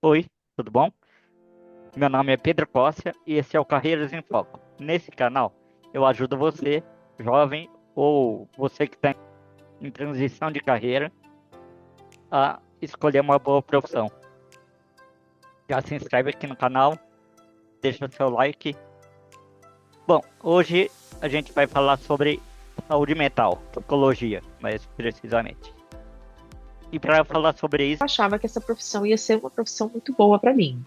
Oi, tudo bom? Meu nome é Pedro Costa e esse é o Carreiras em Foco. Nesse canal, eu ajudo você, jovem ou você que está em transição de carreira, a escolher uma boa profissão. Já se inscreve aqui no canal, deixa o seu like. Bom, hoje a gente vai falar sobre saúde mental, psicologia, mais precisamente. E para falar sobre isso, Achava que essa profissão ia ser uma profissão muito boa para mim.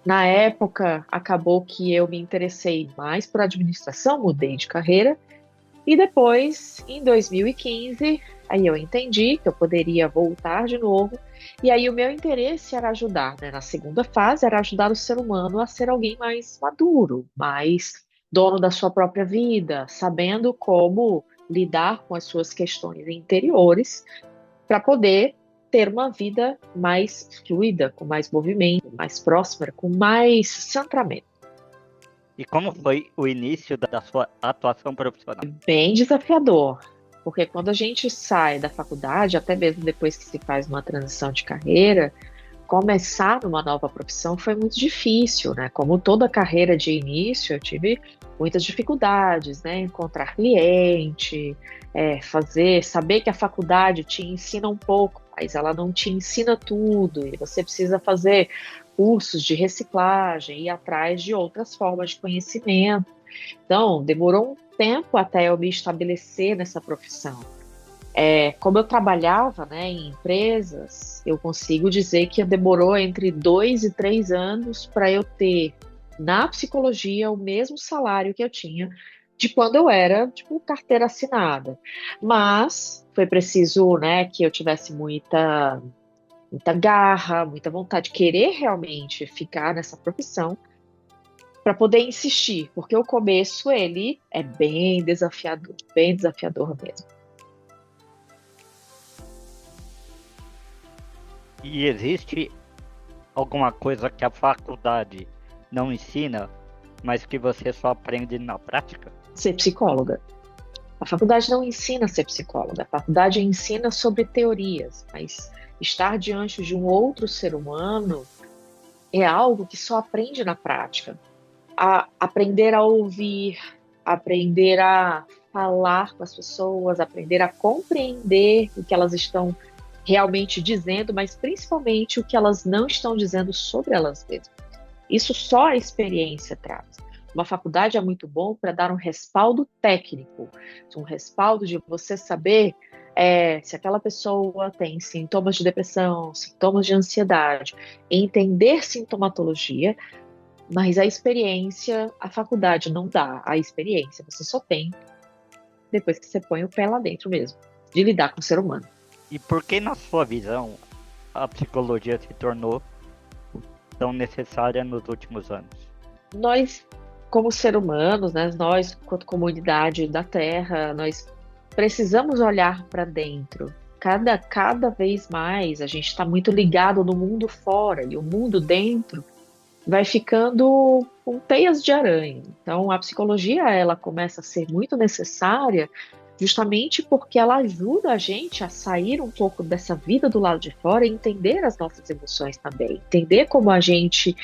Na época, acabou que eu me interessei mais por administração, mudei de carreira, e depois, em 2015, aí eu entendi que eu poderia voltar de novo, e aí o meu interesse era ajudar, né? Na segunda fase, era ajudar o ser humano a ser alguém mais maduro, mais dono da sua própria vida, sabendo como lidar com as suas questões interiores para poder ter uma vida mais fluida, com mais movimento, mais próspera, com mais centramento. e como foi o início da sua atuação profissional? Bem desafiador, porque quando a gente sai da faculdade, até mesmo depois que se faz uma transição de carreira, começar numa nova profissão foi muito difícil, né? Como toda carreira de início, eu tive muitas dificuldades, né? Encontrar cliente, saber que a faculdade te ensina um pouco, mas ela não te ensina tudo, e você precisa fazer cursos de reciclagem, ir atrás de outras formas de conhecimento. Então, demorou um tempo até eu me estabelecer nessa profissão. Como eu trabalhava, né, em empresas, eu consigo dizer que demorou entre 2 e 3 anos para eu ter na psicologia o mesmo salário que eu tinha de quando eu era, tipo, carteira assinada. Mas foi preciso, né, que eu tivesse muita garra, muita vontade de querer realmente ficar nessa profissão para poder insistir, porque o começo ele é bem desafiador mesmo. E existe alguma coisa que a faculdade não ensina, mas que você só aprende na prática? Ser psicóloga. A faculdade não ensina a ser psicóloga, a faculdade ensina sobre teorias, mas estar diante de um outro ser humano é algo que só aprende na prática. Aprender a ouvir, aprender a falar com as pessoas, aprender a compreender o que elas estão realmente dizendo, mas principalmente o que elas não estão dizendo sobre elas mesmas. Isso só a experiência traz. Uma faculdade é muito bom para dar um respaldo técnico, um respaldo de você saber se aquela pessoa tem sintomas de depressão, sintomas de ansiedade, entender sintomatologia, mas a experiência, a faculdade não dá a experiência, você só tem depois que você põe o pé lá dentro mesmo, de lidar com o ser humano. E por que, na sua visão, a psicologia se tornou tão necessária nos últimos anos? Nós, como ser humanos, né, nós, quanto comunidade da Terra, nós precisamos olhar para dentro. Cada vez mais a gente está muito ligado no mundo fora e o mundo dentro vai ficando com teias de aranha. Então, a psicologia ela começa a ser muito necessária justamente porque ela ajuda a gente a sair um pouco dessa vida do lado de fora e entender as nossas emoções também, entender como a gente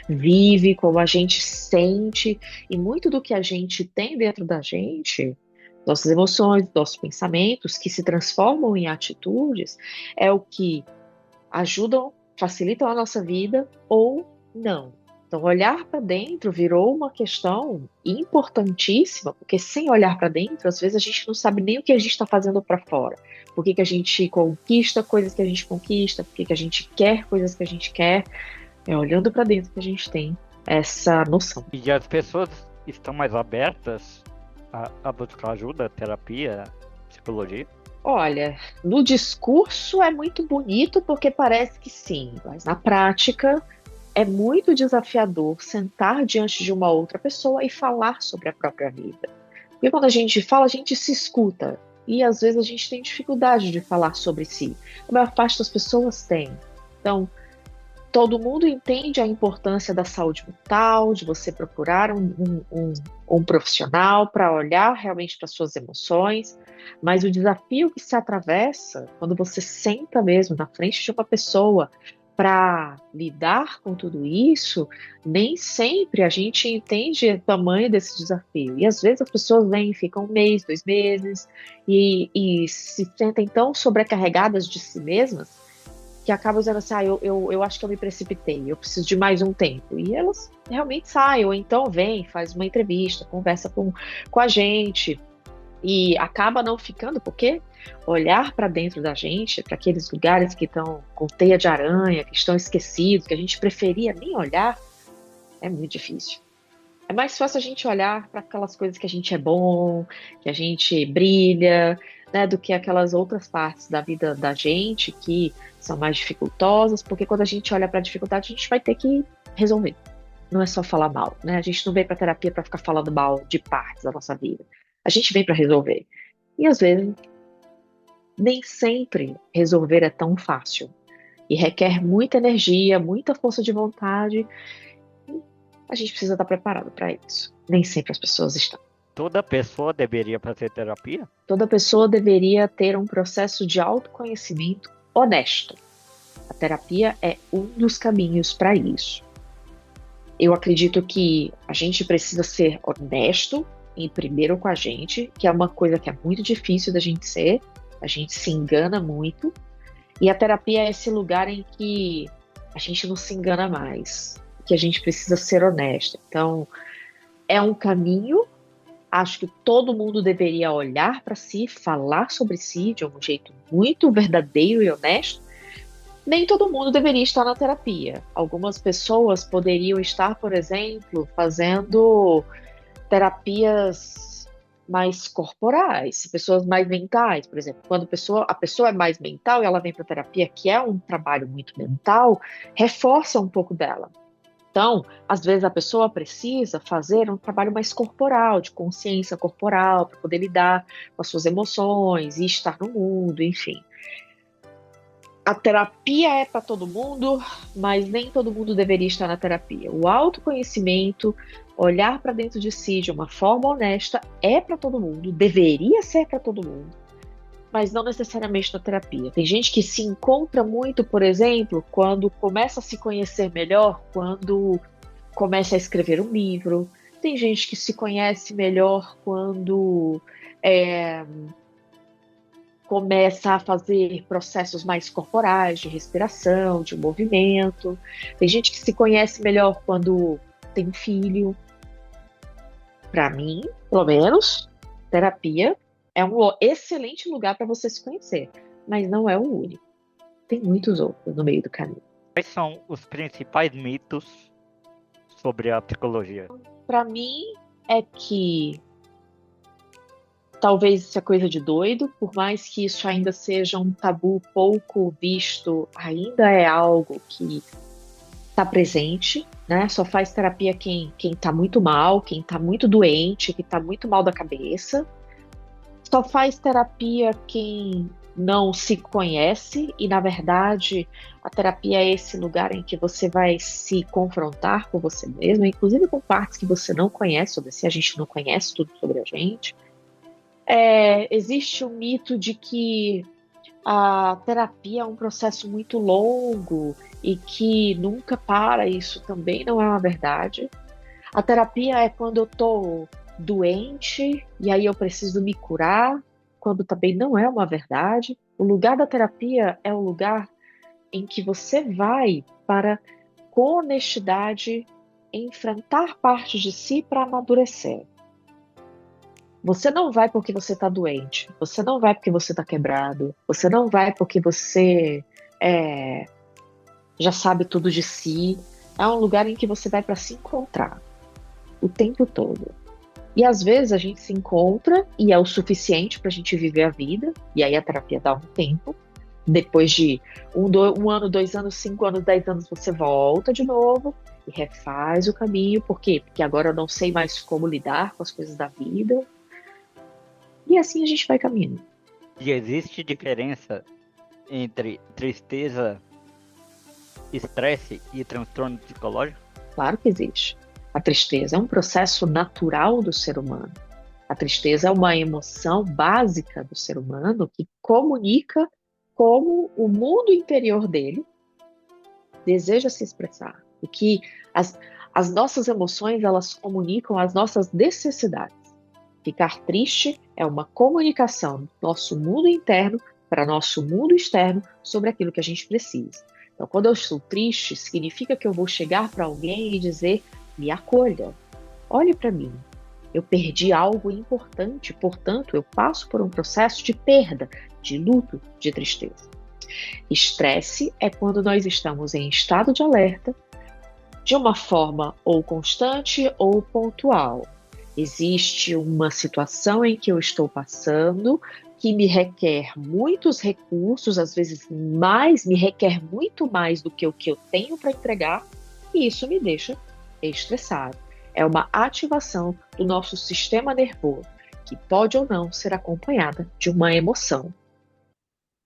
vive, como a gente sente e muito do que a gente tem dentro da gente, nossas emoções, nossos pensamentos que se transformam em atitudes, é o que ajudam, facilitam a nossa vida ou não. Então, olhar para dentro virou uma questão importantíssima, porque sem olhar para dentro, às vezes a gente não sabe nem o que a gente está fazendo para fora. Por que que a gente conquista coisas que a gente conquista, por que que a gente quer coisas que a gente quer. É olhando para dentro que a gente tem essa noção. E as pessoas estão mais abertas a buscar ajuda, terapia, psicologia? Olha, no discurso é muito bonito porque parece que sim, mas na prática é muito desafiador sentar diante de uma outra pessoa e falar sobre a própria vida. Porque quando a gente fala, a gente se escuta. E às vezes a gente tem dificuldade de falar sobre si. A maior parte das pessoas tem. Então, todo mundo entende a importância da saúde mental, de você procurar um profissional para olhar realmente para suas emoções, mas o desafio que se atravessa quando você senta mesmo na frente de uma pessoa para lidar com tudo isso, nem sempre a gente entende o tamanho desse desafio. E às vezes as pessoas vêm e ficam 1 mês, 2 meses, e se sentem tão sobrecarregadas de si mesmas que acabam dizendo assim, eu acho que eu me precipitei, eu preciso de mais um tempo. E elas realmente saem, ou então vem, faz uma entrevista, conversa com a gente, e acaba não ficando, porque olhar para dentro da gente, para aqueles lugares que estão com teia de aranha, que estão esquecidos, que a gente preferia nem olhar, é muito difícil. É mais fácil a gente olhar para aquelas coisas que a gente é bom, que a gente brilha, né, do que aquelas outras partes da vida da gente que são mais dificultosas, porque quando a gente olha para a dificuldade, a gente vai ter que resolver. Não é só falar mal, né? A gente não veio para terapia para ficar falando mal de partes da nossa vida. A gente vem para resolver. E às vezes, nem sempre resolver é tão fácil. E requer muita energia, muita força de vontade. A gente precisa estar preparado para isso. Nem sempre as pessoas estão. Toda pessoa deveria fazer terapia? Toda pessoa deveria ter um processo de autoconhecimento honesto. A terapia é um dos caminhos para isso. Eu acredito que a gente precisa ser honesto, em primeiro com a gente, que é uma coisa que é muito difícil da gente ser. A gente se engana muito. E a terapia é esse lugar em que a gente não se engana mais, que a gente precisa ser honesto. Então, é um caminho. Acho que todo mundo deveria olhar para si, falar sobre si de um jeito muito verdadeiro e honesto. Nem todo mundo deveria estar na terapia. Algumas pessoas poderiam estar, por exemplo, fazendo terapias mais corporais, pessoas mais mentais, por exemplo. Quando a pessoa é mais mental e ela vem para a terapia, que é um trabalho muito mental, reforça um pouco dela. Então, às vezes a pessoa precisa fazer um trabalho mais corporal, de consciência corporal, para poder lidar com as suas emoções e estar no mundo, enfim. A terapia é para todo mundo, mas nem todo mundo deveria estar na terapia. O autoconhecimento, olhar para dentro de si de uma forma honesta, é para todo mundo, deveria ser para todo mundo, mas não necessariamente na terapia. Tem gente que se encontra muito, por exemplo, quando começa a se conhecer melhor, quando começa a escrever um livro. Tem gente que se conhece melhor quando começa a fazer processos mais corporais, de respiração, de movimento. Tem gente que se conhece melhor quando tem um filho. Para mim, pelo menos, terapia é um excelente lugar para você se conhecer, mas não é o único. Tem muitos outros no meio do caminho. Quais são os principais mitos sobre a psicologia? Para mim, é que talvez isso é coisa de doido, por mais que isso ainda seja um tabu pouco visto, ainda é algo que está presente, né? Só faz terapia quem está muito mal, quem está muito doente, quem está muito mal da cabeça. Só faz terapia quem não se conhece e, na verdade, a terapia é esse lugar em que você vai se confrontar com você mesmo, inclusive com partes que você não conhece sobre si, a gente não conhece tudo sobre a gente. Existe o mito de que a terapia é um processo muito longo e que nunca para, isso também não é uma verdade. A terapia é quando eu estou doente e aí eu preciso me curar, quando também não é uma verdade. O lugar da terapia é o lugar em que você vai para, com honestidade, enfrentar partes de si para amadurecer. Você não vai porque você está doente, você não vai porque você está quebrado, você não vai porque você já sabe tudo de si. É um lugar em que você vai para se encontrar o tempo todo. E às vezes a gente se encontra e é o suficiente para a gente viver a vida, e aí a terapia dá um tempo. Depois de um ano, 2 anos, 5 anos, 10 anos, você volta de novo e refaz o caminho. Por quê? Porque agora eu não sei mais como lidar com as coisas da vida. E assim a gente vai caminhando. E existe diferença entre tristeza, estresse e transtorno psicológico? Claro que existe. A tristeza é um processo natural do ser humano. A tristeza é uma emoção básica do ser humano que comunica como o mundo interior dele deseja se expressar, o que as nossas emoções, elas comunicam as nossas necessidades. Ficar triste é uma comunicação do nosso mundo interno para nosso mundo externo sobre aquilo que a gente precisa. Então, quando eu estou triste, significa que eu vou chegar para alguém e dizer: me acolha, olhe para mim. Eu perdi algo importante, portanto, eu passo por um processo de perda, de luto, de tristeza. Estresse é quando nós estamos em estado de alerta, de uma forma ou constante ou pontual. Existe uma situação em que eu estou passando que me requer muitos recursos, às vezes me requer muito mais do que o que eu tenho para entregar, e isso me deixa estressado. É uma ativação do nosso sistema nervoso, que pode ou não ser acompanhada de uma emoção.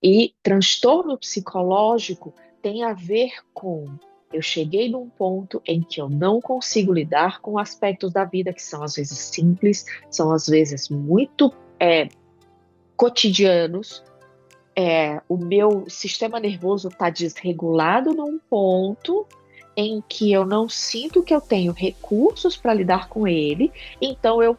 E transtorno psicológico tem a ver com: eu cheguei num ponto em que eu não consigo lidar com aspectos da vida que são às vezes simples, são às vezes muito cotidianos. O meu sistema nervoso está desregulado num ponto em que eu não sinto que eu tenho recursos para lidar com ele, então eu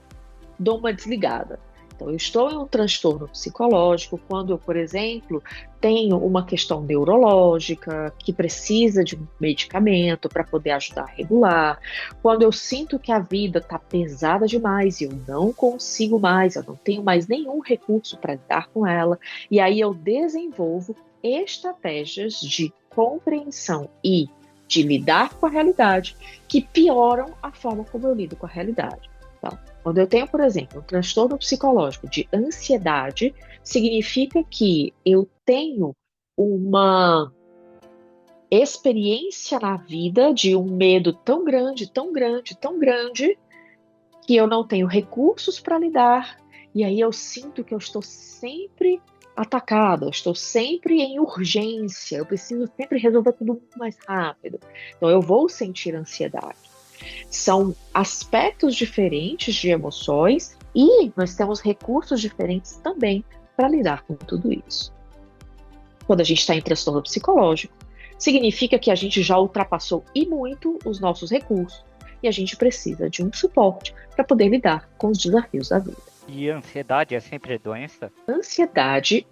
dou uma desligada. Então, eu estou em um transtorno psicológico quando eu, por exemplo, tenho uma questão neurológica que precisa de um medicamento para poder ajudar a regular, quando eu sinto que a vida está pesada demais e eu não consigo mais, eu não tenho mais nenhum recurso para lidar com ela, e aí eu desenvolvo estratégias de compreensão e de lidar com a realidade que pioram a forma como eu lido com a realidade. Então, quando eu tenho, por exemplo, um transtorno psicológico de ansiedade, significa que eu tenho uma experiência na vida de um medo tão grande, tão grande, tão grande, que eu não tenho recursos para lidar, e aí eu sinto que eu estou sempre atacada, eu estou sempre em urgência, eu preciso sempre resolver tudo muito mais rápido. Então eu vou sentir ansiedade. São aspectos diferentes de emoções e nós temos recursos diferentes também para lidar com tudo isso. Quando a gente está em transtorno psicológico, significa que a gente já ultrapassou e muito os nossos recursos e a gente precisa de um suporte para poder lidar com os desafios da vida. E a ansiedade é sempre doença? Ansiedade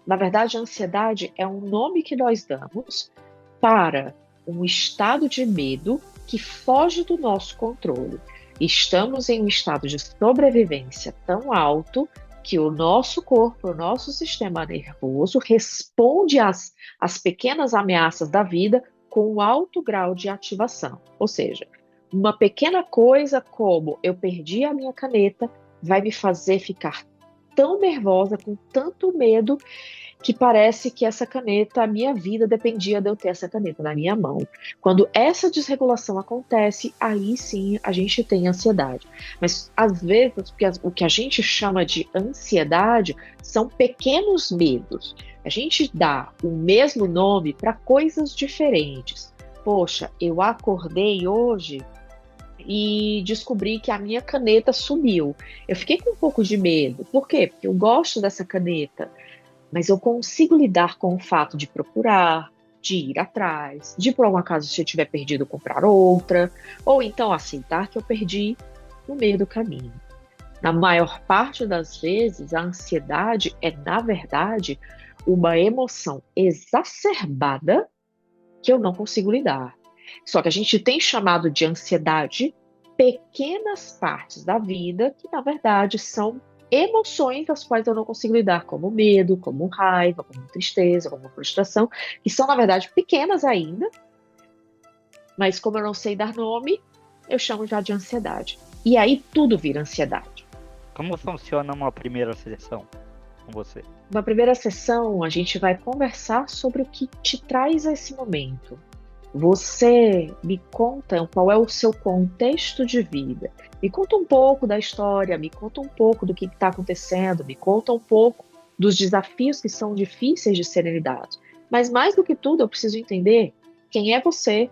na verdade, a ansiedade é um nome que nós damos para um estado de medo que foge do nosso controle. Estamos em um estado de sobrevivência tão alto que o nosso corpo, o nosso sistema nervoso responde às pequenas ameaças da vida com um alto grau de ativação. Ou seja, uma pequena coisa como eu perdi a minha caneta vai me fazer ficar tão nervosa, com tanto medo, que parece que essa caneta, a minha vida dependia de eu ter essa caneta na minha mão. Quando essa desregulação acontece, aí sim a gente tem ansiedade. Mas às vezes o que a gente chama de ansiedade são pequenos medos. A gente dá o mesmo nome para coisas diferentes. Poxa, eu acordei hoje e descobri que a minha caneta sumiu. Eu fiquei com um pouco de medo. Por quê? Porque eu gosto dessa caneta, mas eu consigo lidar com o fato de procurar, de ir atrás, de por algum acaso, se eu tiver perdido, comprar outra, ou então aceitar que eu perdi no meio do caminho. Na maior parte das vezes, a ansiedade é, na verdade, uma emoção exacerbada que eu não consigo lidar. Só que a gente tem chamado de ansiedade pequenas partes da vida que, na verdade, são emoções das quais eu não consigo lidar, como medo, como raiva, como tristeza, como frustração, que são, na verdade, pequenas ainda, mas como eu não sei dar nome, eu chamo já de ansiedade. E aí tudo vira ansiedade. Como funciona uma primeira sessão com você? Na primeira sessão, a gente vai conversar sobre o que te traz a esse momento. Você me conta qual é o seu contexto de vida. Me conta um pouco da história, me conta um pouco do que está acontecendo, me conta um pouco dos desafios que são difíceis de serem lidados. Mas mais do que tudo, eu preciso entender quem é você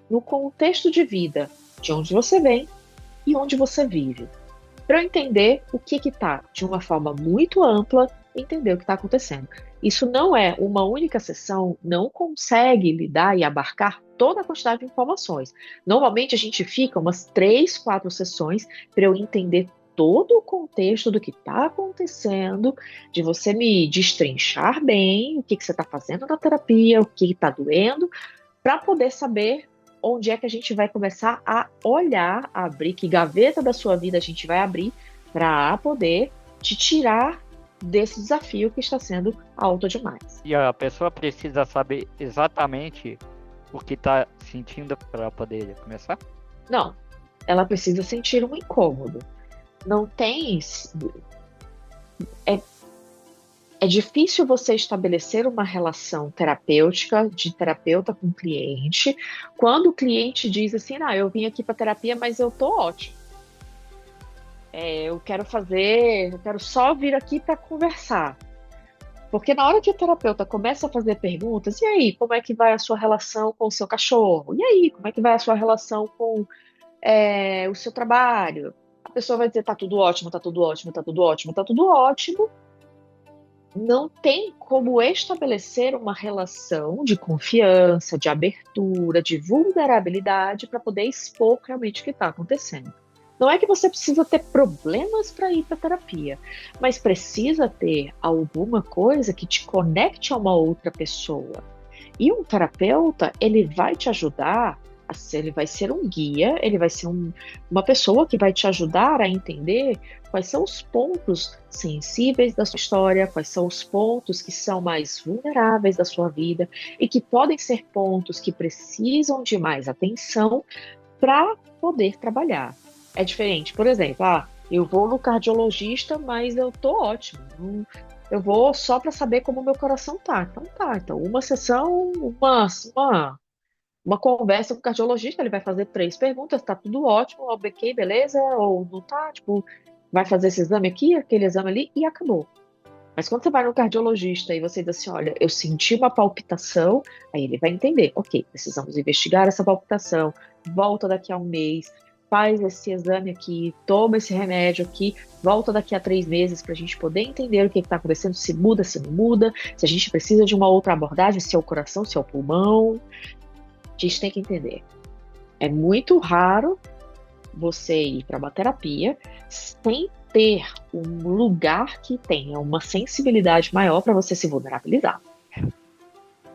no contexto de vida, de onde você vem e onde você vive. Para eu entender o que está, de uma forma muito ampla, entender o que está acontecendo. Isso não é uma única sessão, não consegue lidar e abarcar toda a quantidade de informações. Normalmente a gente fica umas 3, 4 sessões para eu entender todo o contexto do que está acontecendo, de você me destrinchar bem o que você está fazendo na terapia, o que está doendo, para poder saber onde é que a gente vai começar a olhar, a abrir, que gaveta da sua vida a gente vai abrir para poder te tirar desse desafio que está sendo alto demais. E a pessoa precisa saber exatamente o que está sentindo para poder começar? Não, ela precisa sentir um incômodo. Não tem. É difícil você estabelecer uma relação terapêutica de terapeuta com cliente quando o cliente diz assim, não, eu vim aqui para terapia, mas eu tô ótimo. Eu quero só vir aqui para conversar. Porque na hora que o terapeuta começa a fazer perguntas, e aí, como é que vai a sua relação com o seu cachorro? E aí, como é que vai a sua relação com o seu trabalho? A pessoa vai dizer, tá tudo ótimo, tá tudo ótimo, tá tudo ótimo, tá tudo ótimo. Não tem como estabelecer uma relação de confiança, de abertura, de vulnerabilidade para poder expor realmente o que está acontecendo. Não é que você precisa ter problemas para ir para terapia, mas precisa ter alguma coisa que te conecte a uma outra pessoa. E um terapeuta, ele vai te ajudar, ele vai ser um guia, ele vai ser uma pessoa que vai te ajudar a entender quais são os pontos sensíveis da sua história, quais são os pontos que são mais vulneráveis da sua vida e que podem ser pontos que precisam de mais atenção para poder trabalhar. É diferente, por exemplo, eu vou no cardiologista, mas eu tô ótimo. Eu vou só para saber como o meu coração tá. Então uma sessão, uma conversa com o cardiologista, ele vai fazer 3 perguntas, tá tudo ótimo, ok, beleza, ou não tá, tipo, vai fazer esse exame aqui, aquele exame ali, e acabou. Mas quando você vai no cardiologista e você diz assim, olha, eu senti uma palpitação, aí ele vai entender, ok, precisamos investigar essa palpitação, volta daqui a um mês, faz esse exame aqui, toma esse remédio aqui, volta daqui a 3 meses para a gente poder entender o que está acontecendo, se muda, se não muda, se a gente precisa de uma outra abordagem, se é o coração, se é o pulmão. A gente tem que entender. É muito raro você ir para uma terapia sem ter um lugar que tenha uma sensibilidade maior para você se vulnerabilizar.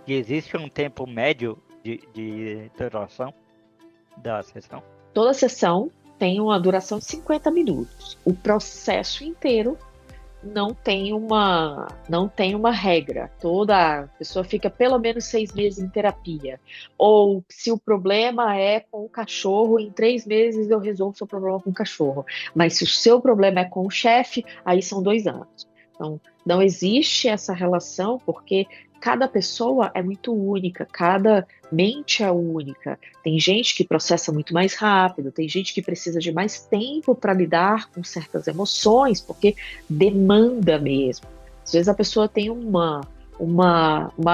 E existe um tempo médio de duração da sessão? Toda sessão tem uma duração de 50 minutos. O processo inteiro não tem uma regra. Toda pessoa fica pelo menos 6 meses em terapia. Ou se o problema é com o cachorro, em 3 meses eu resolvo o seu problema com o cachorro. Mas se o seu problema é com o chefe, aí são 2 anos. Então, não existe essa relação porque cada pessoa é muito única, cada mente é única. Tem gente que processa muito mais rápido, tem gente que precisa de mais tempo para lidar com certas emoções, porque demanda mesmo. Às vezes a pessoa tem uma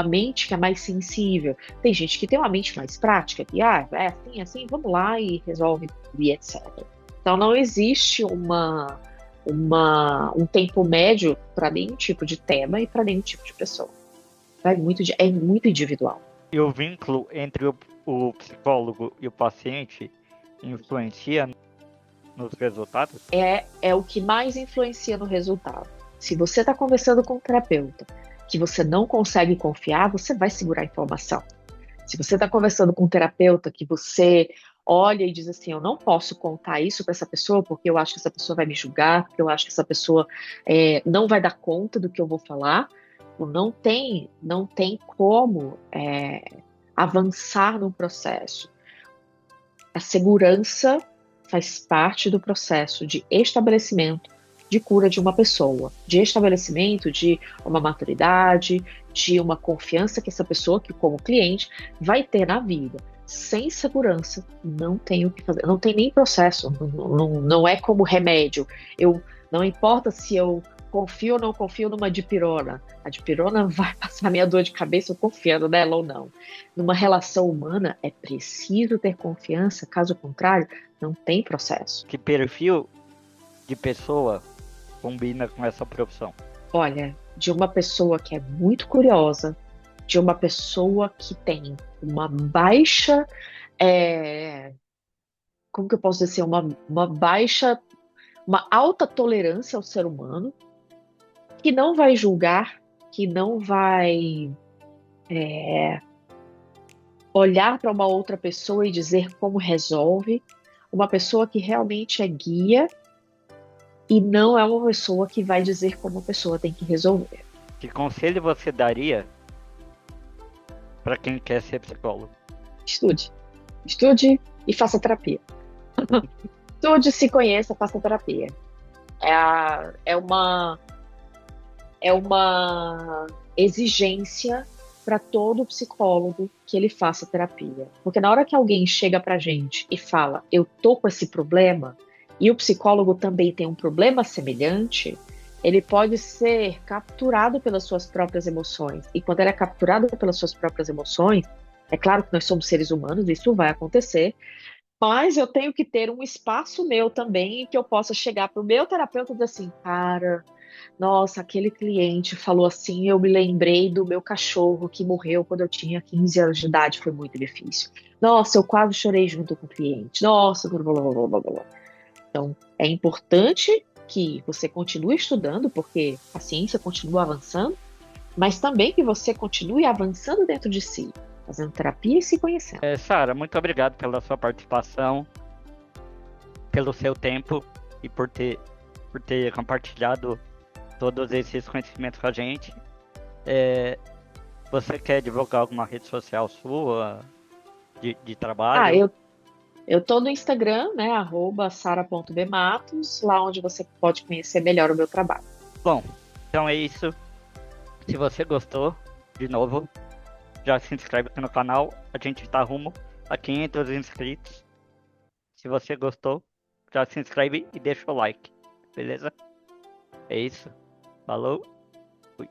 mente que é mais sensível. Tem gente que tem uma mente mais prática, que é assim, vamos lá e resolve, e etc. Então não existe um tempo médio para nenhum tipo de tema e para nenhum tipo de pessoa. É muito individual. E o vínculo entre o psicólogo e o paciente influencia nos resultados? É o que mais influencia no resultado. Se você está conversando com um terapeuta que você não consegue confiar, você vai segurar a informação. Se você está conversando com um terapeuta que você olha e diz assim, eu não posso contar isso para essa pessoa porque eu acho que essa pessoa vai me julgar, porque eu acho que essa pessoa não vai dar conta do que eu vou falar, não tem como avançar no processo. A segurança faz parte do processo de estabelecimento de cura de uma pessoa, de estabelecimento de uma maturidade, de uma confiança que essa pessoa, que como cliente, vai ter na vida. Sem segurança, não tem o que fazer, não tem nem processo, não é como remédio. Não importa se eu confio ou não confio numa dipirona. A dipirona vai passar minha dor de cabeça eu confiando nela ou não. Numa relação humana, é preciso ter confiança, caso contrário, não tem processo. Que perfil de pessoa combina com essa profissão? Olha, de uma pessoa que é muito curiosa, de uma pessoa que tem uma baixa, é, como que eu posso dizer, uma baixa, uma alta tolerância ao ser humano, que não vai julgar, que não vai olhar para uma outra pessoa e dizer como resolve, uma pessoa que realmente é guia e não é uma pessoa que vai dizer como a pessoa tem que resolver. Que conselho você daria para quem quer ser psicólogo? Estude. Estude e faça terapia. Estude, se conheça, faça terapia. É uma exigência para todo psicólogo que ele faça terapia. Porque na hora que alguém chega pra gente e fala, eu tô com esse problema, e o psicólogo também tem um problema semelhante, ele pode ser capturado pelas suas próprias emoções. E quando ele é capturado pelas suas próprias emoções, é claro que nós somos seres humanos, isso vai acontecer, mas eu tenho que ter um espaço meu também que eu possa chegar para o meu terapeuta e dizer assim, cara, nossa, aquele cliente falou assim, eu me lembrei do meu cachorro que morreu quando eu tinha 15 anos de idade, foi muito difícil. Nossa, eu quase chorei junto com o cliente. Nossa, blá, blá, blá, blá, blá. Então, é importante que você continue estudando, porque a ciência continua avançando, mas também que você continue avançando dentro de si, fazendo terapia e se conhecendo. Sara, muito obrigado pela sua participação, pelo seu tempo e por ter compartilhado todos esses conhecimentos com a gente. É, Você quer divulgar alguma rede social sua de Ah, trabalho? eu tô no Instagram, né, @sara.bmatos, lá onde você pode conhecer melhor o meu trabalho. Bom, então é isso. Se você gostou, de novo, já se inscreve aqui no canal. A gente está rumo a 500 inscritos. Se você gostou, já se inscreve e deixa o like, beleza? É isso. Falou.